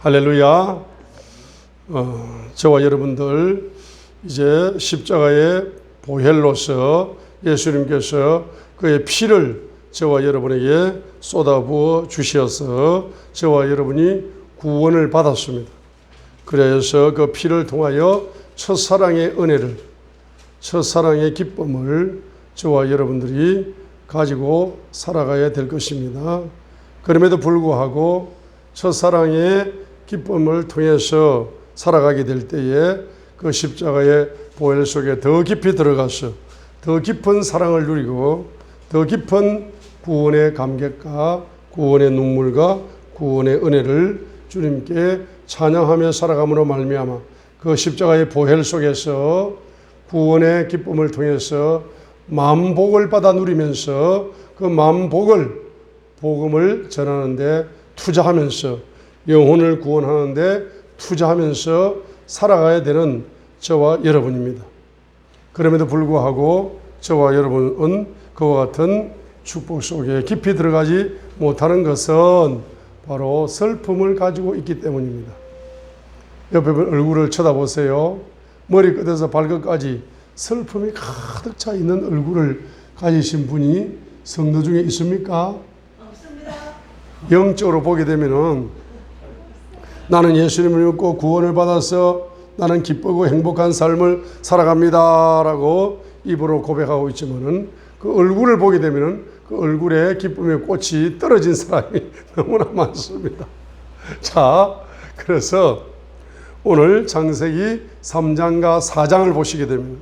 할렐루야. 저와 여러분들 이제 십자가의 보혈로서 예수님께서 그의 피를 저와 여러분에게 쏟아부어 주셔서 저와 여러분이 구원을 받았습니다. 그래서 그 피를 통하여 첫사랑의 은혜를, 첫사랑의 기쁨을 저와 여러분들이 가지고 살아가야 될 것입니다. 그럼에도 불구하고 첫사랑의 기쁨을 통해서 살아가게 될 때에 그 십자가의 보혈 속에 더 깊이 들어가서 더 깊은 사랑을 누리고 더 깊은 구원의 감격과 구원의 눈물과 구원의 은혜를 주님께 찬양하며 살아감으로 말미암아 그 십자가의 보혈 속에서 구원의 기쁨을 통해서 만복을 받아 누리면서 그 만복을 복음을 전하는데 투자하면서 영혼을 구원하는데 투자하면서 살아가야 되는 저와 여러분입니다. 그럼에도 불구하고 저와 여러분은 그와 같은 축복 속에 깊이 들어가지 못하는 것은 바로 슬픔을 가지고 있기 때문입니다. 옆에 얼굴을 쳐다보세요. 머리끝에서 발끝까지 슬픔이 가득 차 있는 얼굴을 가지신 분이 성도 중에 있습니까? 없습니다. 영적으로 보게 되면은 나는 예수님을 믿고 구원을 받아서 나는 기쁘고 행복한 삶을 살아갑니다 라고 입으로 고백하고 있지만은 그 얼굴을 보게 되면은 그 얼굴에 기쁨의 꽃이 떨어진 사람이 너무나 많습니다. 자, 그래서 오늘 창세기 3장과 4장을 보시게 되면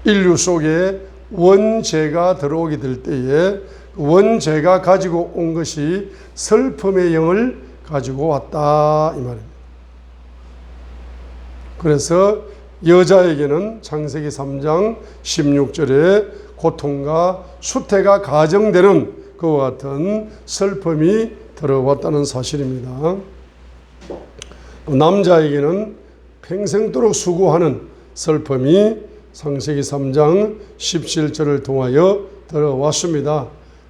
인류 속에 원죄가 들어오게 될 때에 원죄가 가지고 온 것이 슬픔의 영을 가지고 왔다 이 말입니다. 그래서 여자에게는 창세기 3장 16절에 고통과 수태가 가정되는 그와 같은 슬픔이 들어왔다는 사실입니다. 남자에게는 평생도록 수고하는 슬픔이 창세기 3장 17절을 통하여 들어왔습니다.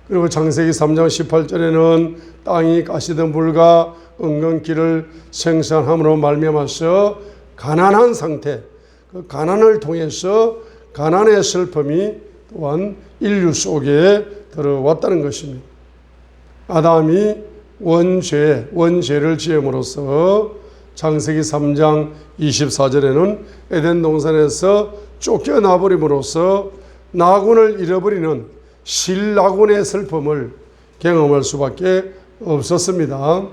그리고 창세기 3장 18절에는 땅이 가시던 불과 은근기를 생산함으로 말미암아서 가난한 상태, 그 가난을 통해서 가난의 슬픔이 또한 인류 속에 들어왔다는 것입니다. 아담이 원죄를 지음으로써 창세기 3장 24절에는 에덴 동산에서 쫓겨나버림으로써 나군을 잃어버리는 실나군의 슬픔을 경험할 수밖에 없었습니다.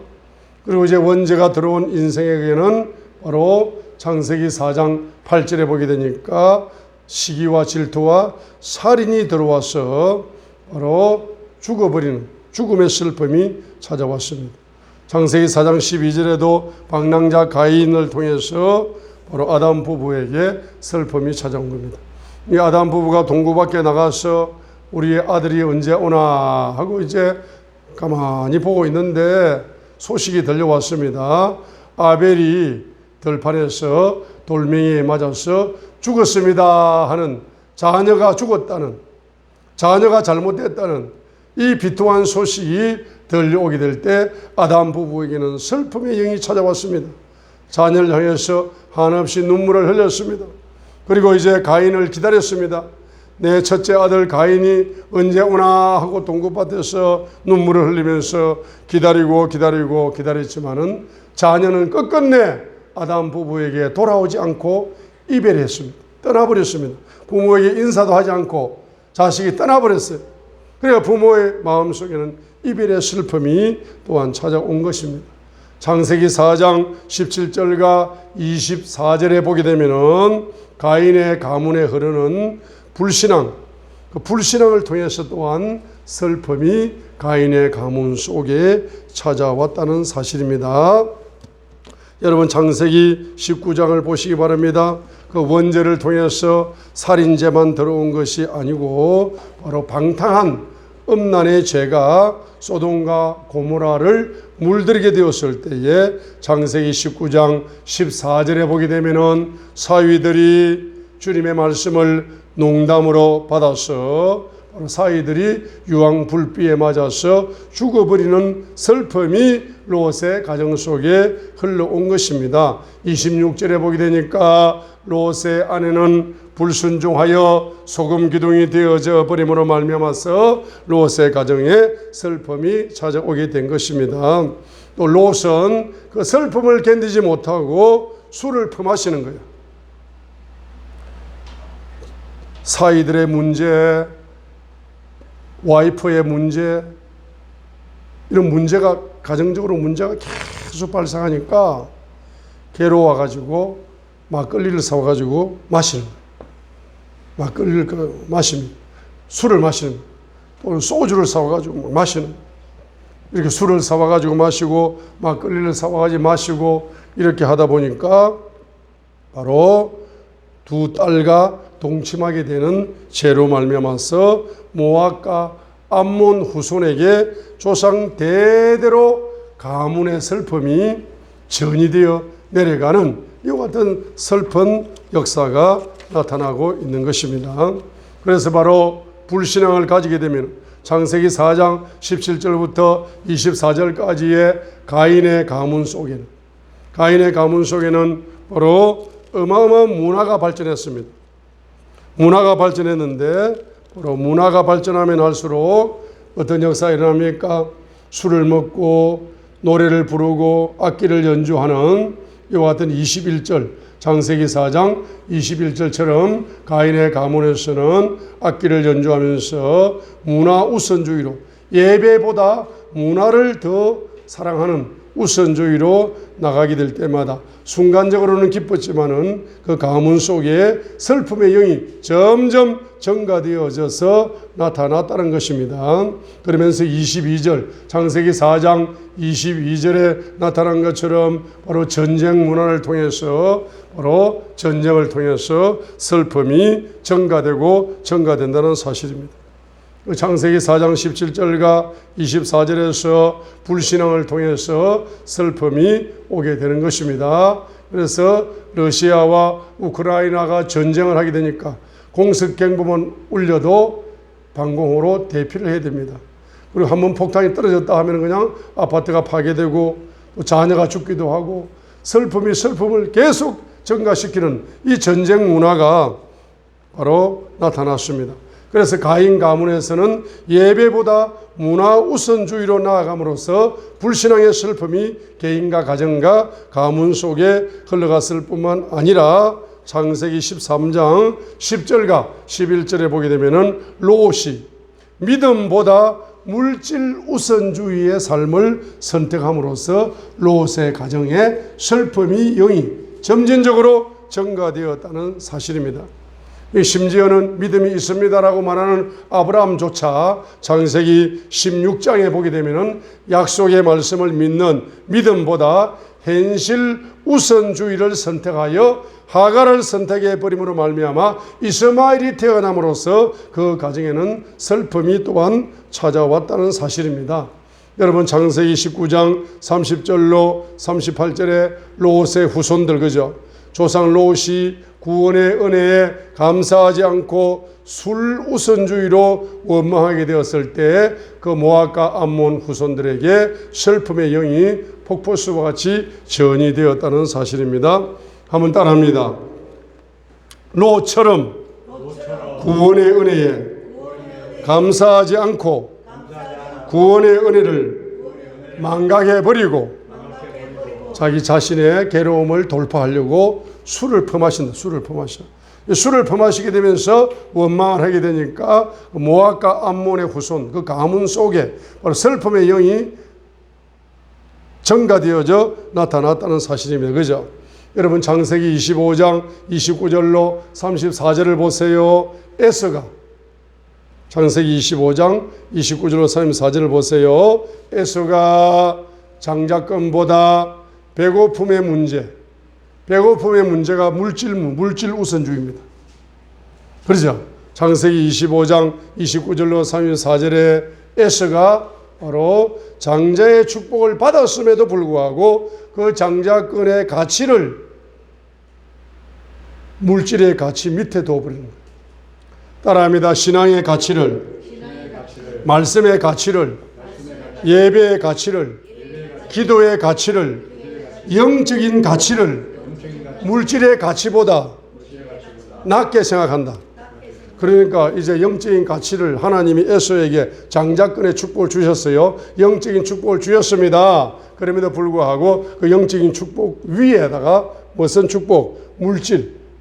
그리고 이제 원죄가 들어온 인생에게는 바로 창세기 4장 8절에 보게 되니까 시기와 질투와 살인이 들어와서 바로 죽어버리는 죽음의 슬픔이 찾아왔습니다. 창세기 4장 12절에도 방랑자 가인을 통해서 바로 아담 부부에게 슬픔이 찾아온 겁니다. 이 아담 부부가 동굴 밖에 나가서 우리의 아들이 언제 오나 하고 이제 가만히 보고 있는데 소식이 들려왔습니다. 아벨이 들판에서 돌멩이에 맞아서 죽었습니다 하는, 자녀가 죽었다는, 자녀가 잘못됐다는 이 비통한 소식이 들려오게 될 때 아담 부부에게는 슬픔의 영이 찾아왔습니다. 자녀를 향해서 한없이 눈물을 흘렸습니다. 그리고 이제 가인을 기다렸습니다. 내 첫째 아들 가인이 언제 오나 하고 동굴밭에서 눈물을 흘리면서 기다렸지만은 자녀는 끝끝내 아담 부부에게 돌아오지 않고 이별했습니다. 떠나버렸습니다. 부모에게 인사도 하지 않고 자식이 떠나버렸어요. 그러니까 부모의 마음속에는 이별의 슬픔이 또한 찾아온 것입니다. 창세기 4장 17절과 24절에 보게 되면은 가인의 가문에 흐르는 불신앙, 그 불신앙을 통해서 또한 슬픔이 가인의 가문 속에 찾아왔다는 사실입니다. 여러분 창세기 19장을 보시기 바랍니다. 그 원죄를 통해서 살인죄만 들어온 것이 아니고 바로 방탕한 음란의 죄가 소돔과 고모라를 물들이게 되었을 때에 창세기 19장 14절에 보게 되면은 사위들이 주님의 말씀을 농담으로 받아서 사이들이 유황불비에 맞아서 죽어버리는 슬픔이 롯의 가정 속에 흘러온 것입니다. 26절에 보게 되니까 롯의 아내는 불순종하여 소금 기둥이 되어져 버림으로 말미암아서 롯의 가정에 슬픔이 찾아오게 된 것입니다. 또 롯은 그 슬픔을 견디지 못하고 술을 퍼마시는 거예요. 사이들의 문제, 와이프의 문제, 이런 문제가, 가정적으로 문제가 계속 발생하니까 괴로워가지고 막걸리를 사와가지고 마시는 거예요. 막걸리를 마시는, 술을 마시는, 또는 소주를 사와가지고 마시는, 이렇게 술을 사와가지고 마시고 막걸리를 사와가지고 마시고 이렇게 하다 보니까 바로 두 딸과 동침하게 되는 죄로 말미암아서 모압과 암몬 후손에게 조상 대대로 가문의 슬픔이 전이되어 내려가는 이와 같은 슬픈 역사가 나타나고 있는 것입니다. 그래서 바로 불신앙을 가지게 되면 창세기 4장 17절부터 24절까지의 가인의 가문 속에는 바로 어마어마한 문화가 발전했습니다. 문화가 발전했는데 바로 문화가 발전하면 할수록 어떤 역사가 일어납니까? 술을 먹고 노래를 부르고 악기를 연주하는 이와 같은 21절, 창세기 4장 21절처럼 가인의 가문에서는 악기를 연주하면서 문화 우선주의로, 예배보다 문화를 더 사랑하는 우선주의로 나가게 될 때마다 순간적으로는 기뻤지만은 그 가문 속에 슬픔의 영이 점점 증가되어져서 나타났다는 것입니다. 그러면서 22절, 창세기 4장 22절에 나타난 것처럼 바로 전쟁 문화를 통해서, 바로 전쟁을 통해서 슬픔이 증가된다는 사실입니다. 창세기 4장 17절과 24절에서 불신앙을 통해서 슬픔이 오게 되는 것입니다. 그래서 러시아와 우크라이나가 전쟁을 하게 되니까 공습경보만 울려도 방공호로 대피를 해야 됩니다. 그리고 한번 폭탄이 떨어졌다 하면 그냥 아파트가 파괴되고 또 자녀가 죽기도 하고 슬픔이 슬픔을 계속 증가시키는 이 전쟁 문화가 바로 나타났습니다. 그래서 가인 가문에서는 예배보다 문화 우선주의로 나아감으로써 불신앙의 슬픔이 개인과 가정과 가문 속에 흘러갔을 뿐만 아니라 창세기 13장 10절과 11절에 보게 되면은 롯이 믿음보다 물질 우선주의의 삶을 선택함으로써 롯의 가정에 슬픔이 영이 점진적으로 증가되었다는 사실입니다. 심지어는 믿음이 있습니다라고 말하는 아브라함조차 창세기 16장에 보게 되면 약속의 말씀을 믿는 믿음보다 현실 우선주의를 선택하여 하갈을 선택해 버림으로 말미암아 이스마엘이 태어남으로써 그 가정에는 슬픔이 또한 찾아왔다는 사실입니다. 여러분 창세기 19장 30절로 38절에 롯의 후손들, 그죠? 조상 롯이 구원의 은혜에 감사하지 않고 술 우선주의로 원망하게 되었을 때 그 모압과 암몬 후손들에게 슬픔의 영이 폭포수와 같이 전이되었다는 사실입니다. 한번 따라합니다. 롯처럼 구원의 은혜에 감사하지 않고 구원의 은혜를 망각해버리고 자기 자신의 괴로움을 돌파하려고 술을 퍼마신다. 술을 퍼마시게 되면서 원망을 하게 되니까 모압과 암몬의 후손, 그 가문 속에 바로 슬픔의 영이 증가되어져 나타났다는 사실입니다. 그죠? 여러분 창세기 25장 29절로 34절을 보세요. 에서가 창세기 25장 29절로 34절을 보세요. 에서가 장자권보다 배고픔의 문제가 물질 우선주의입니다. 그렇죠? 창세기 25장 29절로 34절에 에서가 바로 장자의 축복을 받았음에도 불구하고 그 장자권의 가치를 물질의 가치 밑에 둬버리는 거예요. 따라합니다. 신앙의 가치를 말씀의 가치를, 예배의 가치를, 기도의 가치를, 영적인 가치를 물질의 가치보다 낮게 생각한다. 그러니까 이제 영적인 가치를 하나님이 에서에게 장자권의 축복을 주셨어요. 영적인 축복을 주셨습니다. 그럼에도 불구하고 그 영적인 축복 위에다가 무슨 축복?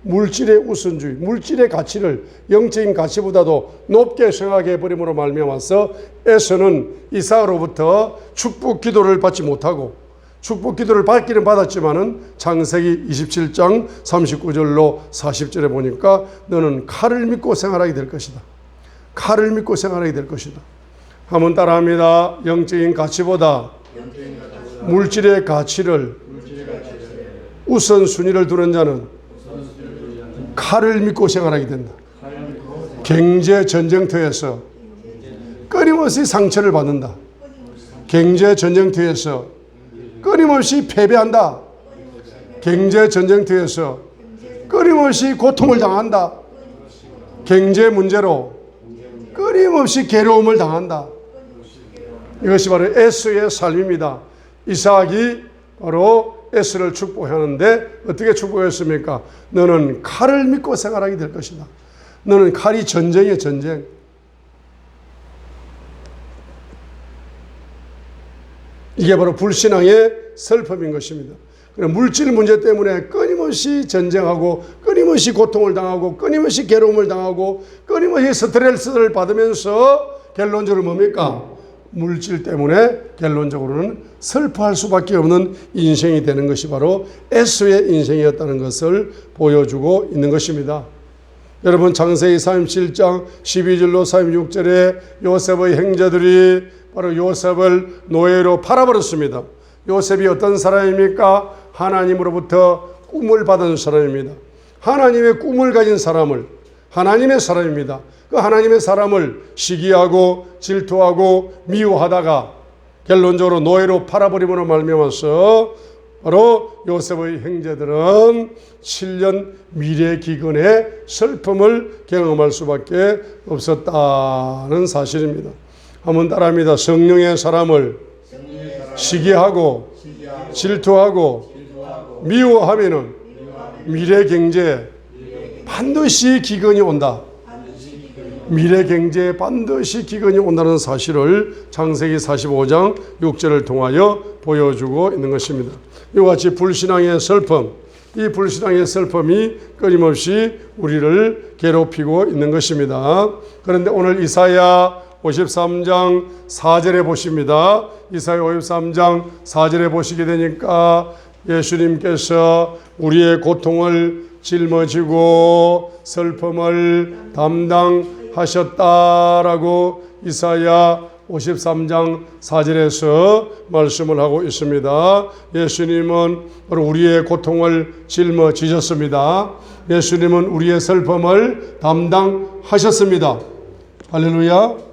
물질의 우선주의, 물질의 가치를 영적인 가치보다도 높게 생각해 버림으로 말미암아서 에서는 이삭으로부터 축복 기도를 받지 못하고, 축복 기도를 받기는 받았지만은 창세기 27장 39절로 40절에 보니까 너는 칼을 믿고 생활하게 될 것이다. 칼을 믿고 생활하게 될 것이다. 한번 따라합니다. 영적인 가치보다 물질의 가치를 우선순위를 두는 자는 칼을 믿고 생활하게 된다. 경제 전쟁터에서 끊임없이 상처를 받는다. 경제 전쟁터에서 끊임없이 패배한다. 경제 전쟁터에서 끊임없이 고통을 당한다. 경제 문제로 끊임없이 괴로움을 당한다. 이것이 바로 에서의 삶입니다. 이삭이 바로 에서를 축복하는데 어떻게 축복했습니까? 너는 칼을 믿고 생활하게 될 것이다. 너는 칼이 전쟁이야, 전쟁. 이게 바로 불신앙의 슬픔인 것입니다. 물질 문제 때문에 끊임없이 전쟁하고 끊임없이 고통을 당하고 끊임없이 괴로움을 당하고 끊임없이 스트레스를 받으면서 결론적으로 뭡니까? 물질 때문에 결론적으로는 슬퍼할 수밖에 없는 인생이 되는 것이 바로 에서의 인생이었다는 것을 보여주고 있는 것입니다. 여러분 창세기 37장 12절로 36절에 요셉의 형제들이 바로 요셉을 노예로 팔아버렸습니다. 요셉이 어떤 사람입니까? 하나님으로부터 꿈을 받은 사람입니다. 하나님의 꿈을 가진 사람을, 하나님의 사람입니다. 그 하나님의 사람을 시기하고 질투하고 미워하다가 결론적으로 노예로 팔아버림으로 말미암아서 바로 요셉의 형제들은 7년 미래 기근의 슬픔을 경험할 수밖에 없었다는 사실입니다. 한번 따라합니다. 성령의 사람을 시기하고 질투하고 미워하면은 미래 경제에 반드시 기근이 온다. 미래 경제에 반드시 기근이 온다는 사실을 창세기 45장 6절을 통하여 보여주고 있는 것입니다. 이와 같이 불신앙의 슬픔, 이 불신앙의 슬픔이 끊임없이 우리를 괴롭히고 있는 것입니다. 그런데 오늘 이사야 53장 4절에 보십니다. 이사야 53장 4절에 보시게 되니까 예수님께서 우리의 고통을 짊어지고 슬픔을 담당하셨다라고 이사야 53장 4절에서 말씀을 하고 있습니다. 예수님은 바로 우리의 고통을 짊어지셨습니다. 예수님은 우리의 슬픔을 담당하셨습니다. 할렐루야.